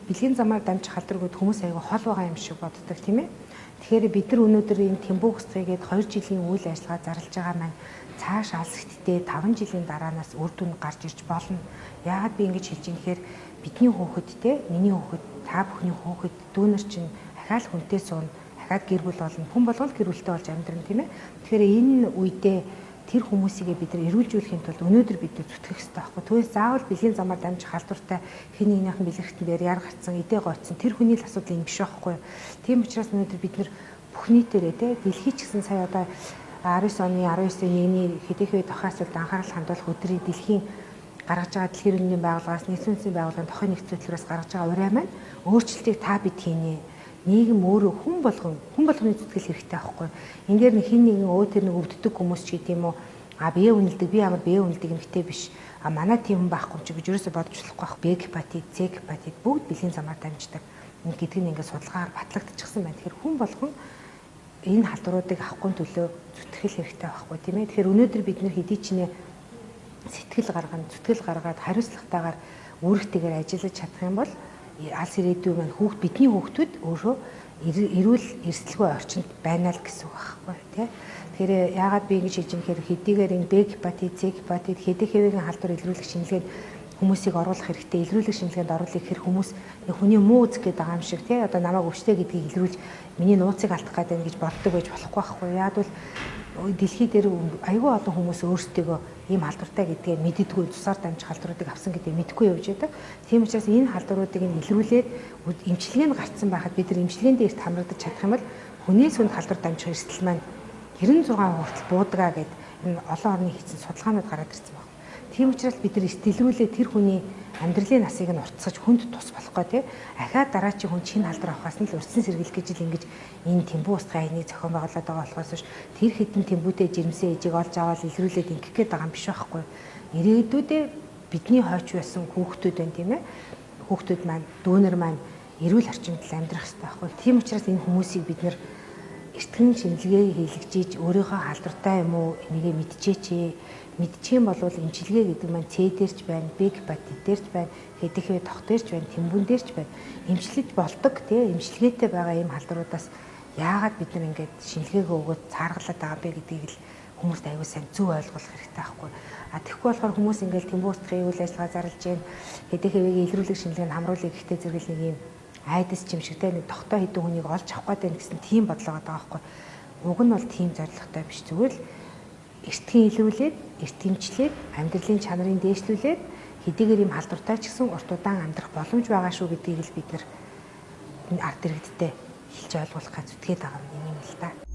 бэлгийн замаар дамжих халдваргууд хүмүүс аяга хол байгаа юм шиг боддог тийм ээ. Тэгэхээр бид нар өнөөдөр энэ Тэмбүү гусгыгээд 2 жилийн үйл ажиллагаа зарлаж байгаа маань цааш алс ихтэй 5 жилийн дараанаас үр дүн гарч ирж болно. Яагаад би ингэж хэлж юм гэхээр бидний хүүхэд те миний хүүхэд та бүхний хүүхэд дүүнер чинь ахаал хүнтэй суун дахиад гэр бүл болно. Хүн болгол гэр бүлтэй болж амьдран тийм ээ. Тэгэхээр энэ үедээ тэр хүмүүсийг бид нар эрүүлжүүлэхийн тулд өнөөдөр бид нар зүтгэх хэрэгтэй байхгүй. Түүнээс заавал бэлгийн замаар дамжих халдвартай хэн нэгнийхэн бэлгэртэн дээр яар гарцсан, эдээ гоцсон тэр хүний л асуудал юм биш байхгүй. Тийм учраас өнөөдөр бид нар бүх нийтээрээ те дэлхий ч гэсэн сая одоо 19 оны 19-ний хэдийхээ тохиолдолд анхаарал хандуулах өдрийн дэлхийн гаргаж байгаа дэлхийн үндэсний байгууллагаас нийслэлийн үндэсний байгууллагын тохиолын нэгдсэн гаргаж байгаа ураа маань өөрчлөлтийг та бид хийнэ. Нийгэм өөрөө хүн болгоны зүтгэл хэрэгтэй байхгүй. Энд дээр нэг хин нэгэн тэр нэг өвддөг хүмүүс ч гэдэг юм уу. Бие үнэлдэг, би ямар бие үнэлдэг эмэгтэй биш. Манай тийм хүн байхгүй ч гэж ерөөсө бодож болохгүй байх. Б гепатит, С гепатит бүгд бэлгийн замаар дамждаг. Энэ гэдэг нь ингээд судалгаагаар батлагдчихсан байна. Тэгэхээр хүн болгон энэ халдваруудыг авахгүй төлөө зүтгэл хэрэгтэй байхгүй тийм ээ. Тэгэхээр өнөөдөр бид нэр хэдий ч нэ зүтгэл гаргаад хариуцлагатайгаар үүрэгтэйгээр ажиллаж чадах юм бол алс ирээдүйн маань бидний хүүхдүүд өөрөө эрүүл эрсдэлгүй орчинд байна л гэсэн үг байхгүй тий. Тэгэхээр яагаад би ингэж хэлж юм хэрэг хэдийгээр энэ Б гепатит, С гепатит хэдий хэвийн халдвар илрүүлэх шинжилгээнд хүмүүсийг оруулах хэрэгтэй, илрүүлэх шинжилгээнд оруулах хэрэг хүмүүс хүний муу үзэх гээд байгаа юм шиг тий. Одоо намайг өвчтэй гэдгийг илрүүлж миний нууцыг алдах гэдэг гэж боддог байж болохгүй байхгүй. Яг бол дэлхий дээр аюул олон хүмүүс өөрсдөө ийм халдвартай гэдгээ мэддэггүй тусаар дамжих халдваруудыг авсан гэдгийг мэдэхгүй явж байдаг. Тийм учраас энэ халдваруудыг илрүүлээд эмчилгээ нь гарцсан байхад бид нар эмчилгээнд эрт хамрагдаж чадах юм бол хүний сүнд халдвар дамжих эрсдэл маань 96% хүртэл буудагаа гэд энэ олон орны хийсэн судалгаанууд гараад ирсэн байна. Тийм учраас бид нар илрүүлээ тэр хүний амьдралын насыг нь уртсгаж хүнд тус болохгүй тий. Ахаад дараачийн хүн чинь халдвар авахаас нь л урьдсан сэргийлэх гэж л ингэж энэ Тэмбүү устгай айныг зохион байгуулад байгаа болохоос биш тэр хэдэн тэмбүүтэй жирэмсэн ээжийг олж аваад илрүүлээд ингэх гээд байгаа юм биш байхгүй. Ирээдүйдээ бидний хойч байсан хүүхдүүд байна тийм ээ. Хүүхдүүд маань дүүнер маань эрүүл орчинд амьдрах хэрэгтэй байхгүй. Тийм учраас энэ хүмүүсийг бид нэр эртхэн шинжилгээ хийлгэж өөрийнхөө халдвартай юм уу энийг мэдчихээ мэдчих юм бол эмчилгээ гэдэг маань С дээрч байна, Б гепатит дээрч байна, хэдийхээ тох дээрч байна, тэмбүүн дээрч байна. Эмчлэлд болдог тий эмчилгээтэй байгаа ийм халдваруудаас яагаад бид нар ингэж шинжилгээгээ өгөөд цааргалаад байгаа бэ гэдгийг л хүмүүст аюул сайн зөв ойлгуулах хэрэгтэй байхгүй. Тэгэхгүй болохоор хүмүүс ингээл Тэмбүү устгахын үйл ажиллагаа зарлж байна. Хэдийхээ илрүүлэх шинжилгээнд хамруулъя гэхдээ зэрэг нэг юм айдас чимшигтэй нэг тогтоо хэдэн хүнийг олж авах гээд байна гэсэн тийм бодлого байгаа байхгүй. Уг нь бол тийм зорилготой биш зүгээр л эртхэн илрүүлээд, эртэмчлээд, амьдралын чанарыг дээшлүүлээд хэдийгээр юм халдвартай ч гэсэн урт удаан амьдрах боломж байгаа шүү гэдгийг л бид нар ард иргэдтэй хэлж ойлгуулахаа зүтгээд байгаа юм л та.